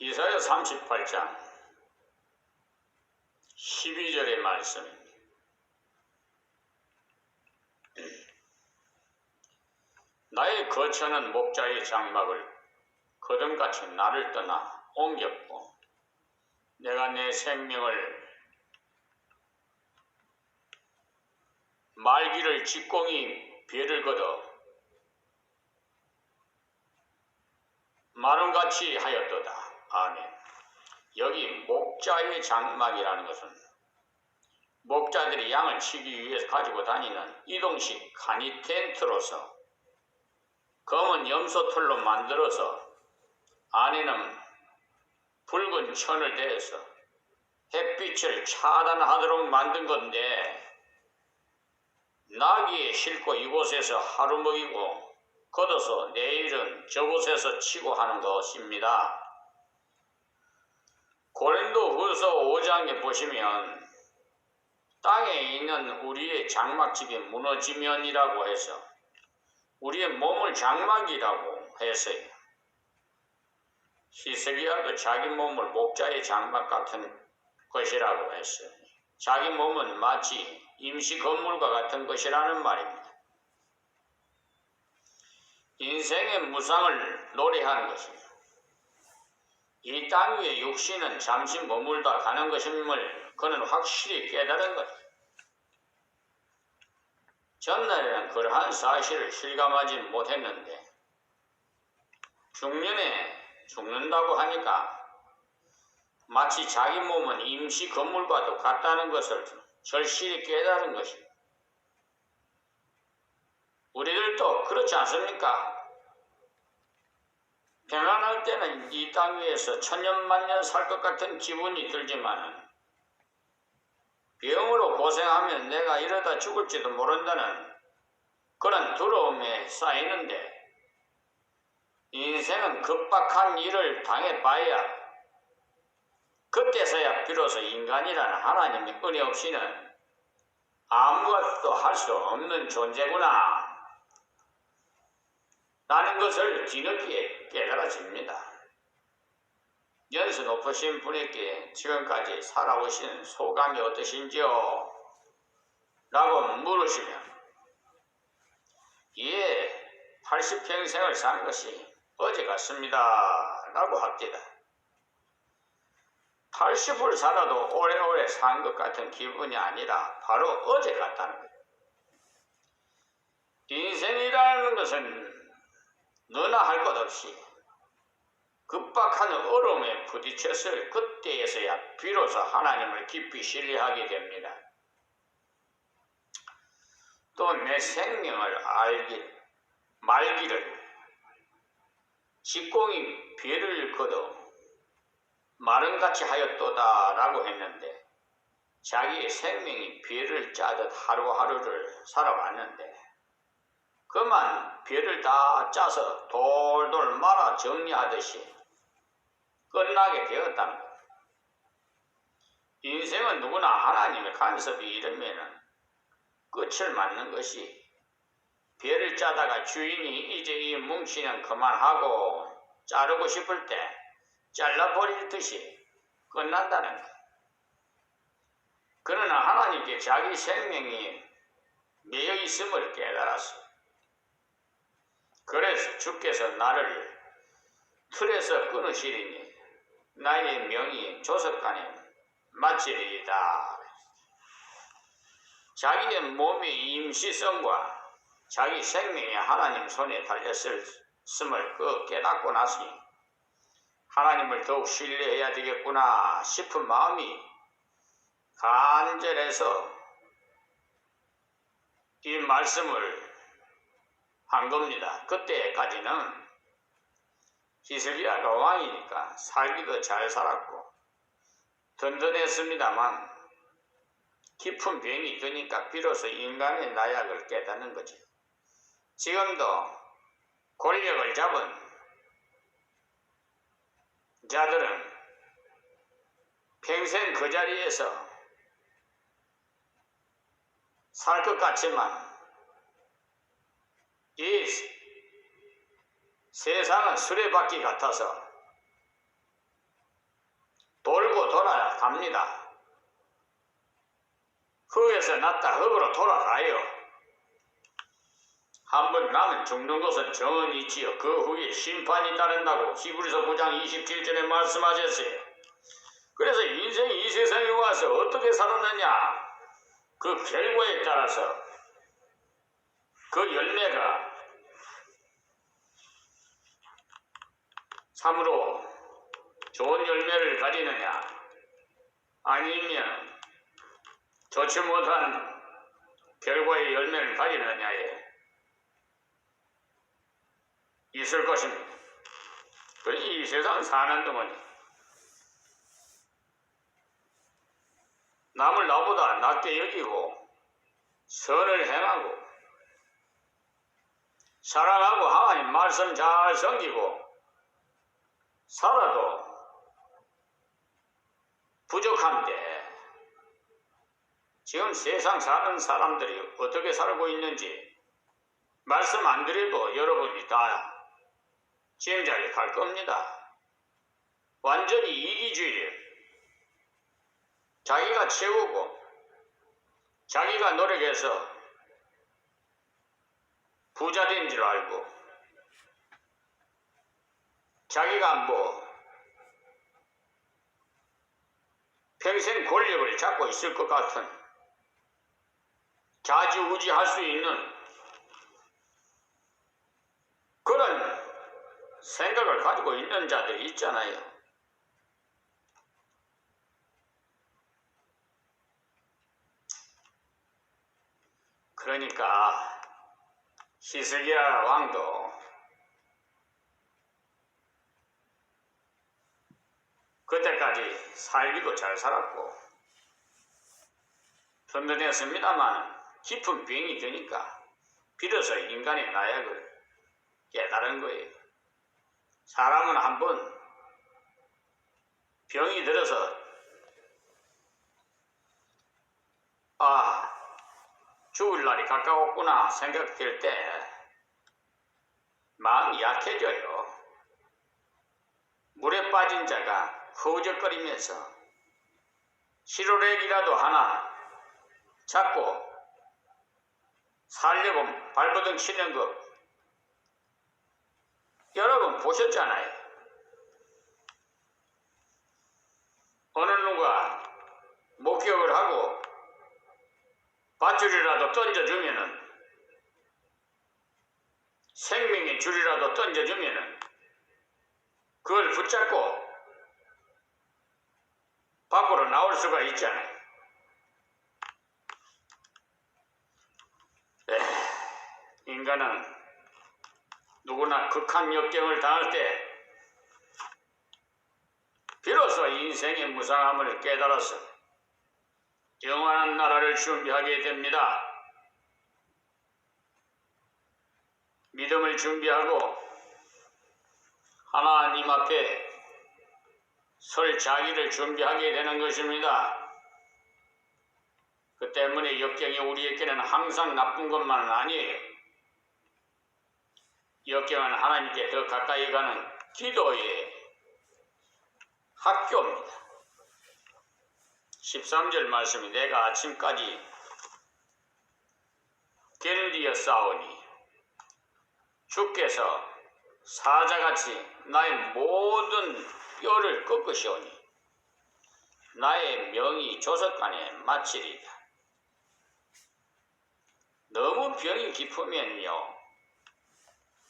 이사야 38장 12절의 말씀입니다. 나의 거처는 목자의 장막을 거름같이 나를 떠나 옮겼고 내가 내 생명을 말기를 직공이 배를 걷어 마름같이 하였도다. 아멘. 여기 목자의 장막이라는 것은 목자들이 양을 치기 위해서 가지고 다니는 이동식 간이 텐트로서 검은 염소털로 만들어서 안에는 붉은 천을 대서 햇빛을 차단하도록 만든 건데 나귀에 싣고 이곳에서 하루 먹이고 걷어서 내일은 저곳에서 치고 하는 것입니다. 고린도후서 5장에 보시면 땅에 있는 우리의 장막집이 무너지면이라고 해서 우리의 몸을 장막이라고 했어요. 히스기야도 자기 몸을 목자의 장막 같은 것이라고 했어요. 자기 몸은 마치 임시 건물과 같은 것이라는 말입니다. 인생의 무상을 노래하는 것입니다. 이 땅 위에 육신은 잠시 머물다 가는 것임을 그는 확실히 깨달은 것. 전날에는 그러한 사실을 실감하지 못했는데 중년에 죽는다고 하니까 마치 자기 몸은 임시 건물과도 같다는 것을 절실히 깨달은 것입니다. 우리들도 그렇지 않습니까? 평안할 때는 이 땅 위에서 천년만년 살 것 같은 기분이 들지만 병으로 고생하면 내가 이러다 죽을지도 모른다는 그런 두려움에 쌓이는데 인생은 급박한 일을 당해봐야 그때서야 비로소 인간이라는 하나님의 은혜 없이는 아무것도 할 수 없는 존재구나 라는 것을 뒤늦게 깨달아집니다. 연세 높으신 분에게 지금까지 살아오신 소감이 어떠신지요? 라고 물으시면 예, 80평생을 산 것이 어제 같습니다 라고 합니다. 80을 살아도 오래오래 산 것 같은 기분이 아니라 바로 어제 같다는 거예요. 인생이라는 것은 너나 할 것 없이 급박한 얼음에 부딪혔을 그때에서야 비로소 하나님을 깊이 신뢰하게 됩니다. 또 내 생명을 말기를 직공이 배를 걷어 마름같이 하였도다 라고 했는데 자기의 생명이 배를 짜듯 하루하루를 살아왔는데 그만 배를 다 짜서 돌돌 말아 정리하듯이 끝나게 되었다는 것. 인생은 누구나 하나님의 간섭이 이르면 끝을 맞는 것이 배를 짜다가 주인이 이제 이 뭉치는 그만하고 자르고 싶을 때 잘라버릴 듯이 끝난다는 것. 그러나 하나님께 자기 생명이 매여 있음을 깨달았어. 그래서 주께서 나를 틀에서 끊으시리니 나의 명이 조석간에 마치리이다. 자기의 몸의 임시성과 자기 생명이 하나님 손에 달렸음을 깨닫고 나서니 하나님을 더욱 신뢰해야 되겠구나 싶은 마음이 간절해서 이 말씀을 한 겁니다. 그때까지는 히스기야가 왕이니까 살기도 잘 살았고 든든했습니다만 깊은 병이 드니까 비로소 인간의 나약을 깨닫는 거죠. 지금도 권력을 잡은 자들은 평생 그 자리에서 살 것 같지만 이 세상은 수레바퀴 같아서 흙으로 돌아갑니다. 흙에서 났다 흙으로 돌아가요. 한번 나면 죽는 것은 정언이 있지요. 그 후에 심판이 따른다고 히브리서 9장 27절에 말씀하셨어요. 그래서 인생이 이 세상에 와서 어떻게 살았느냐, 그 결과에 따라서 그 열매가 참으로 좋은 열매를 가지느냐 아니면 좋지 못한 결과의 열매를 가지느냐에 있을 것입니다. 이 세상 사는 동안 남을 나보다 낮게 여기고 선을 행하고 사랑하고 하나님 말씀 잘 섬기고 살아도 부족한데 지금 세상 사는 사람들이 어떻게 살고 있는지 말씀 안 드려도 여러분이 다 짐작이 갈 겁니다. 완전히 이기주의예요. 자기가 최고고 자기가 노력해서 부자 된 줄 알고 자기가 평생 권력을 잡고 있을 것 같은 좌지우지할 수 있는 그런 생각을 가지고 있는 자들이 있잖아요. 그러니까 히스기야 왕도 그때까지 살기도 잘 살았고 든든했습니다만 깊은 병이 드니까 비로소 인간의 나약을 깨달은 거예요. 사람은 한번 병이 들어서 죽을 날이 가까웠구나 생각될 때 마음이 약해져요. 물에 빠진 자가 허우적거리면서 시로렉이라도 하나 잡고 살려고 발버둥 치는 거 여러분 보셨잖아요. 어느 누가 목격을 하고 밧줄이라도 던져주면은 생명의 줄이라도 던져주면은 그걸 붙잡고 밖으로 나올 수가 있잖아요. 인간은 누구나 극한 역경을 당할 때 비로소 인생의 무상함을 깨달아서 영원한 나라를 준비하게 됩니다. 믿음을 준비하고 하나님 앞에 설 자기를 준비하게 되는 것입니다. 그 때문에 역경이 우리에게는 항상 나쁜 것만은 아니에요. 역경은 하나님께 더 가까이 가는 기도의 학교입니다. 13절 말씀이 내가 아침까지 견디어 싸우니 주께서 사자같이 나의 모든 뼈를 꺾으시오니 나의 명이 조석간에 마치리다. 너무 병이 깊으면요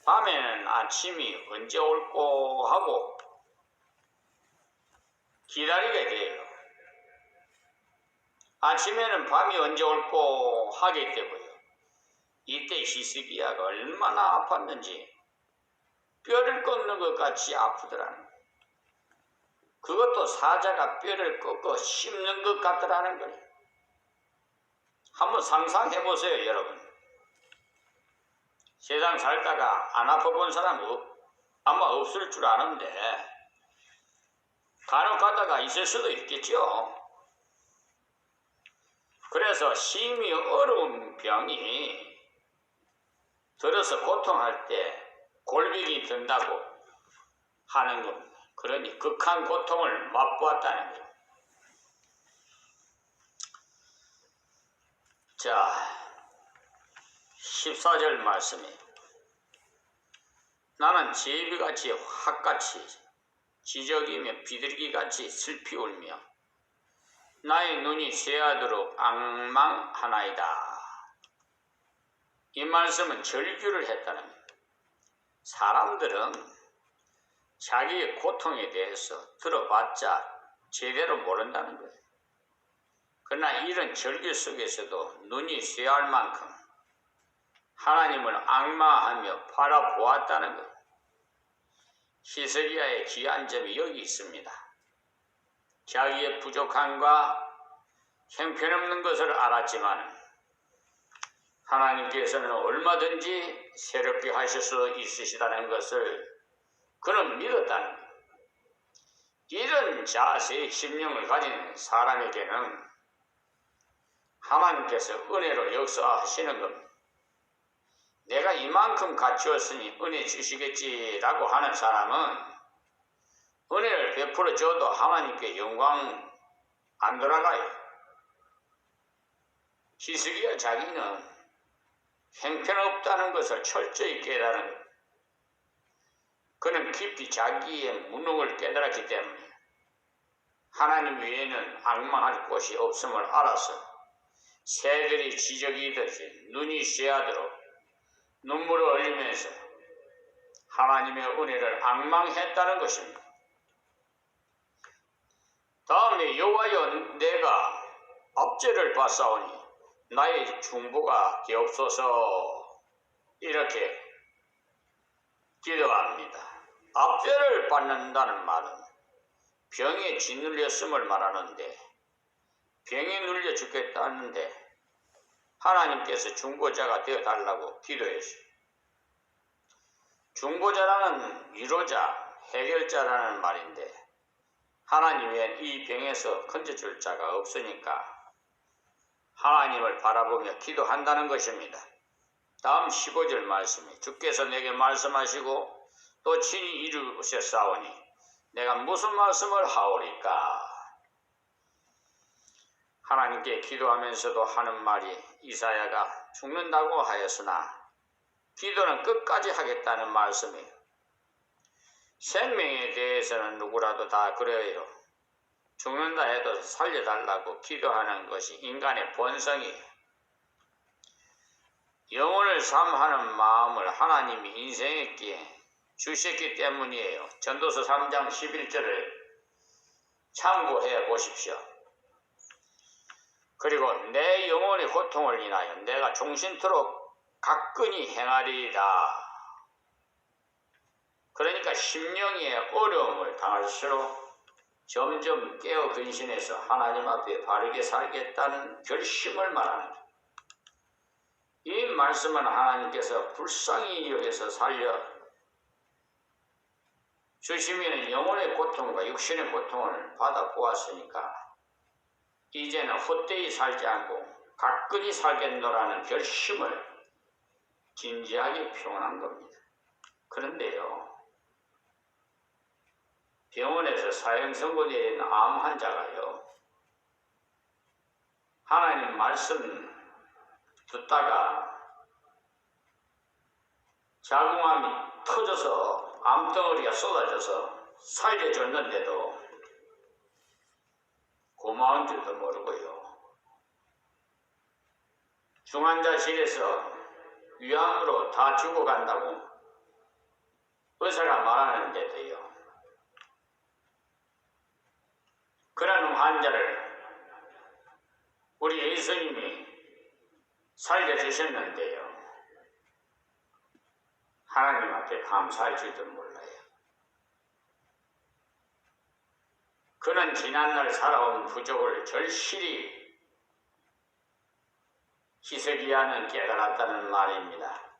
밤에는 아침이 언제 올꼬 하고 기다리게 돼요. 아침에는 밤이 언제 올꼬 하게 되고요. 이때 히스기야가 얼마나 아팠는지 뼈를 꺾는 것 같이 아프더라는 거예요. 그것도 사자가 뼈를 꺾어 씹는 것 같더라는 거예요. 한번 상상해 보세요, 여러분. 세상 살다가 안 아파본 사람 아마 없을 줄 아는데 간혹 가다가 있을 수도 있겠죠. 그래서 심히 어려운 병이 들어서 고통할 때 골병이 든다고 하는 겁니다. 그러니 극한 고통을 맛보았다는 거예요. 자, 14절 말씀에 나는 제비같이 확같이 지저귀며 비둘기같이 슬피 울며 나의 눈이 쇠하도록 앙망하나이다. 이 말씀은 절규를 했다는 거예요. 사람들은 자기의 고통에 대해서 들어봤자 제대로 모른다는 거예요. 그러나 이런 절규 속에서도 눈이 쇠할 만큼 하나님을 앙망하며 바라보았다는 것. 히스기야의 귀한 점이 여기 있습니다. 자기의 부족함과 형편없는 것을 알았지만 하나님께서는 얼마든지 새롭게 하실 수 있으시다는 것을 그는 믿었다는 것. 이런 자세의 심령을 가진 사람에게는 하나님께서 은혜로 역사하시는 겁니다. 내가 이만큼 갖추었으니 은혜 주시겠지라고 하는 사람은 은혜를 베풀어 줘도 하나님께 영광 안 돌아가요. 히스기야 자기는 형편없다는 것을 철저히 깨달은 것. 그는 깊이 자기의 무능을 깨달았기 때문에 하나님 외에는 앙망할 곳이 없음을 알아서 새들이 지저귀듯이 눈이 쇠하도록 눈물을 흘리면서 하나님의 은혜를 앙망했다는 것입니다. 다음에 여호와여 내가 압제를 받사오니 나의 중보가 되옵소서 이렇게 기도합니다. 압제를 받는다는 말은 병에 짓눌렸음을 말하는데 병에 눌려 죽겠다는데 하나님께서 중보자가 되어달라고 기도했어요. 중보자라는 위로자, 해결자라는 말인데 하나님 외엔 이 병에서 건져줄 자가 없으니까 하나님을 바라보며 기도한다는 것입니다. 다음 15절 말씀에 주께서 내게 말씀하시고 또 친히 이루셨사오니 내가 무슨 말씀을 하오리까. 하나님께 기도하면서도 하는 말이 이사야가 죽는다고 하였으나 기도는 끝까지 하겠다는 말씀이에요. 생명에 대해서는 누구라도 다 그래요. 죽는다 해도 살려달라고 기도하는 것이 인간의 본성이에요. 영혼을 삼하는 마음을 하나님이 인생에게 주셨기 때문이에요. 전도서 3장 11절을 참고해 보십시오. 그리고 내 영혼의 고통을 인하여 내가 종신토록 가끈히 행하리이다. 그러니까 심령의 어려움을 당할수록 점점 깨어 근신해서 하나님 앞에 바르게 살겠다는 결심을 말하는 거예요. 이 말씀은 하나님께서 불쌍히 여겨서 살려 주시면 영혼의 고통과 육신의 고통을 받아보았으니까 이제는 헛되이 살지 않고 가끈히 살겠노라는 결심을 진지하게 표현한 겁니다. 그런데요, 병원에서 사형 선고 내린 암 환자가요, 하나님 말씀 듣다가 자궁암이 터져서 암덩어리가 쏟아져서 살려줬는데도 고마운 줄도 모르고요. 중환자실에서 위암으로 다 죽어간다고 의사가 말하는데도요, 그런 환자를 우리 예수님이 살려주셨는데요, 하나님 앞에 감사할 줄도 몰라요. 그는 지난날 살아온 부족을 절실히 히스기야는 깨달았다는 말입니다.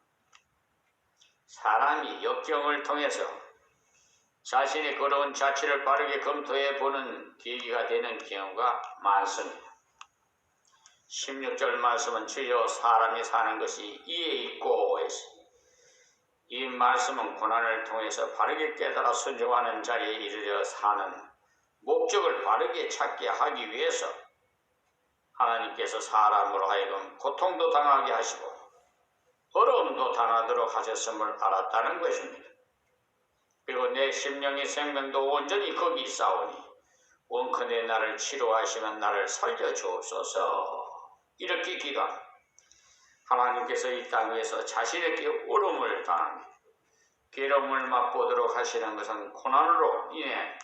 사람이 역경을 통해서 자신의 걸어온 자취를 바르게 검토해 보는 계기가 되는 경우가 많습니다. 16절 말씀은 주여 사람이 사는 것이 이에 있고 이 말씀은 고난을 통해서 바르게 깨달아 순종하는 자리에 이르러 사는 목적을 바르게 찾게 하기 위해서 하나님께서 사람으로 하여금 고통도 당하게 하시고 어려움도 당하도록 하셨음을 알았다는 것입니다. 그리고 내 심령의 생명도 온전히 거기 있사오니 원컨대 나를 치료하시면 나를 살려주옵소서. 이렇게 기도합니다. 하나님께서 이 땅 위에서 자신에게 어려움을 당하며 괴로움을 맛보도록 하시는 것은 고난으로 인해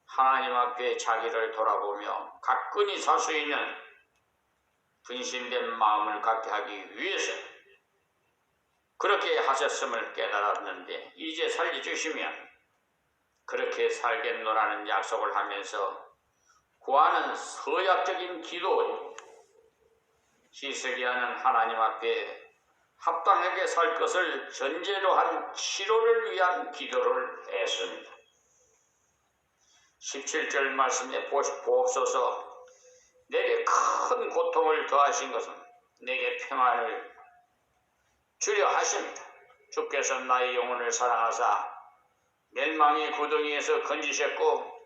하나님 앞에 자기를 돌아보며 가뿐히 살 수 있는 분신된 마음을 갖게 하기 위해서 그렇게 하셨음을 깨달았는데 이제 살려주시면 그렇게 살겠노라는 약속을 하면서 구하는 서약적인 기도, 히스기야는 하나님 앞에 합당하게 살 것을 전제로 한 치료를 위한 기도를 했습니다. 17절 말씀에 보옵소서. 내게 큰 고통을 더하신 것은 내게 평안을 주려 하십니다. 주께서 나의 영혼을 사랑하사 멸망의 구덩이에서 건지셨고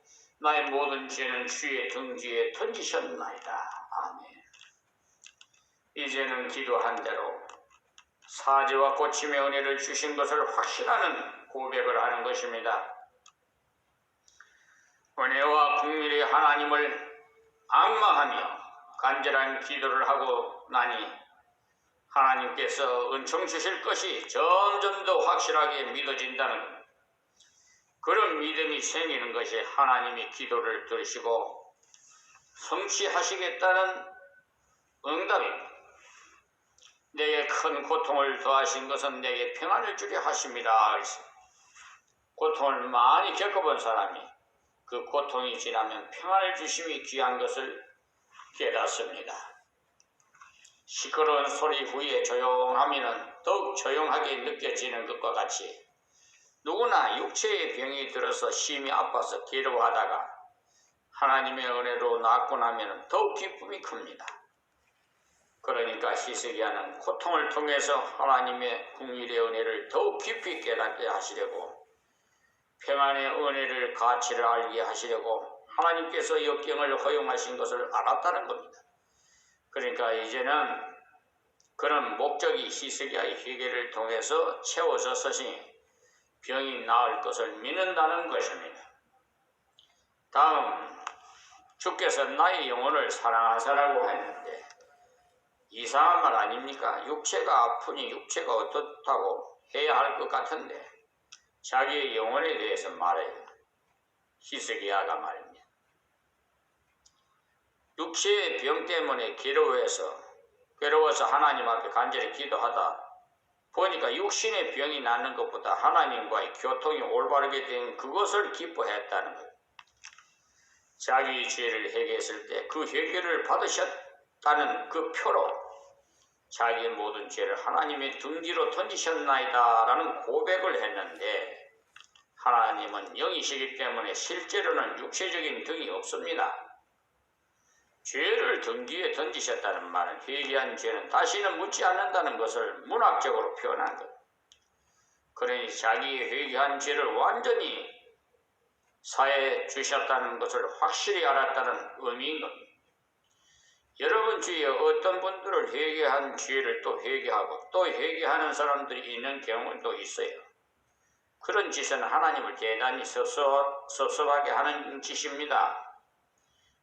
나의 모든 죄는 주의 등 뒤에 던지셨나이다. 아멘. 이제는 기도한 대로 사죄와 고침의 은혜를 주신 것을 확신하는 고백을 하는 것입니다. 은혜와 긍휼의 하나님을 앙망하며 간절한 기도를 하고 나니 하나님께서 은총 주실 것이 점점 더 확실하게 믿어진다는 것. 그런 믿음이 생기는 것이 하나님이 기도를 들으시고 성취하시겠다는 응답입니다. 내게 큰 고통을 더하신 것은 내게 평안을 주려 하십니다. 고통을 많이 겪어본 사람이 그 고통이 지나면 평안을 주심이 귀한 것을 깨닫습니다. 시끄러운 소리 후에 조용하면 더욱 조용하게 느껴지는 것과 같이 누구나 육체의 병이 들어서 심히 아파서 괴로워하다가 하나님의 은혜로 낫고 나면 더욱 기쁨이 큽니다. 그러니까 히스기야는 고통을 통해서 하나님의 긍휼의 은혜를 더욱 깊이 깨닫게 하시려고 평안의 은혜를 가치를 알게 하시려고 하나님께서 역경을 허용하신 것을 알았다는 겁니다. 그러니까 이제는 그런 목적이 히스기야의 회개를 통해서 채워져 서시니 병이 나을 것을 믿는다는 것입니다. 다음, 주께서 나의 영혼을 사랑하사라고 했는데 이상한 말 아닙니까? 육체가 아프니 육체가 어떻다고 해야 할 것 같은데 자기의 영혼에 대해서 말해요. 히스기야가 말입니다. 육체의 병 때문에 괴로워서 하나님 앞에 간절히 기도하다 보니까 육신의 병이 낫는 것보다 하나님과의 교통이 올바르게 된 그것을 기뻐했다는 것. 자기의 죄를 회개했을 때 그 회개를 받으셨다는 그 표로 자기의 모든 죄를 하나님의 등 뒤로 던지셨나이다 라는 고백을 했는데 하나님은 영이시기 때문에 실제로는 육체적인 등이 없습니다. 죄를 등 뒤에 던지셨다는 말은 회개한 죄는 다시는 묻지 않는다는 것을 문학적으로 표현한 것. 그러니 자기의 회개한 죄를 완전히 사해 주셨다는 것을 확실히 알았다는 의미인 겁니다. 여러분 주위에 어떤 분들을 회개한 죄를 또 회개하고 또 회개하는 사람들이 있는 경우도 있어요. 그런 짓은 하나님을 대단히 섭섭하게 하는 짓입니다.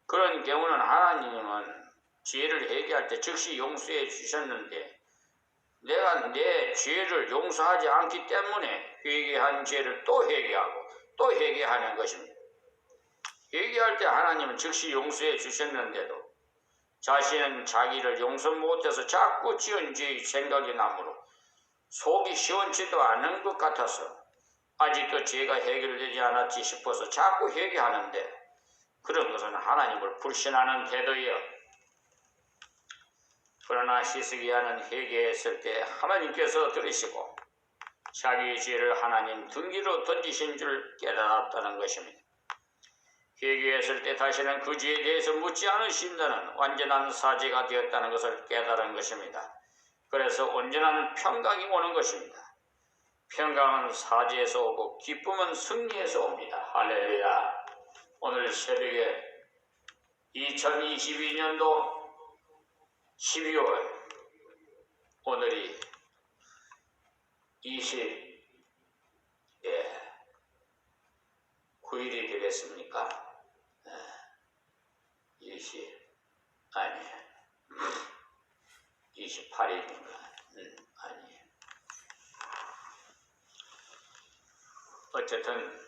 그런 경우는 하나님은 죄를 회개할 때 즉시 용서해 주셨는데 내가 내 죄를 용서하지 않기 때문에 회개한 죄를 또 회개하고 또 회개하는 것입니다. 회개할 때 하나님은 즉시 용서해 주셨는데도 자신은 자기를 용서 못해서 자꾸 지은 죄의 생각이 나므로 속이 시원치도 않은 것 같아서 아직도 죄가 해결되지 않았지 싶어서 자꾸 회개하는데 그런 것은 하나님을 불신하는 태도예요. 그러나 히스기야는 회개했을 때 하나님께서 들으시고 자기의 죄를 하나님 등 뒤로 던지신 줄 깨달았다는 것입니다. 회개했을 때 다시는 그 죄에 대해서 묻지 않으신다는 완전한 사죄가 되었다는 것을 깨달은 것입니다. 그래서 온전한 평강이 오는 것입니다. 평강은 사죄에서 오고 기쁨은 승리에서 옵니다. 할렐루야. 오늘 새벽에 2022년도 12월 오늘이 29일이 되겠습니까? 28일인가? 아니. 어쨌든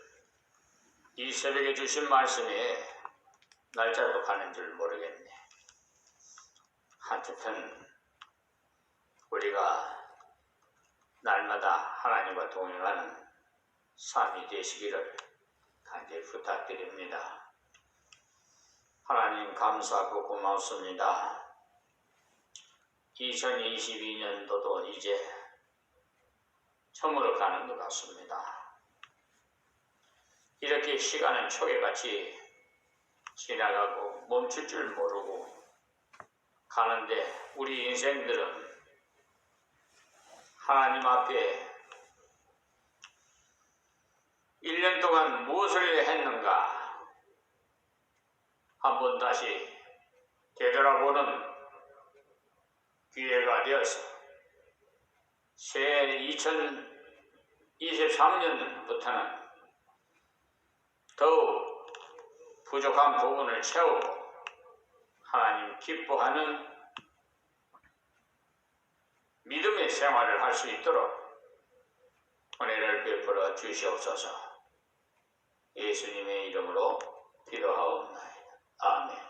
이 새벽에 주신 말씀에 날짜도 가는 줄 모르겠네. 하여튼 우리가 날마다 하나님과 동행하는 삶이 되시기를 간절히 부탁드립니다. 하나님 감사하고 고맙습니다. 2022년도도 이제 저물어 가는 것 같습니다. 이렇게 시간은 초계같이 지나가고 멈출 줄 모르고 가는데 우리 인생들은 하나님 앞에 1년 동안 무엇을 했는가 한번 다시 되돌아보는 기회가 되어서 새 2023년부터는 더욱 부족한 부분을 채우고 하나님 기뻐하는 믿음의 생활을 할 수 있도록 은혜를 베풀어 주시옵소서. 예수님의 이름으로 기도하옵나이다. 아멘.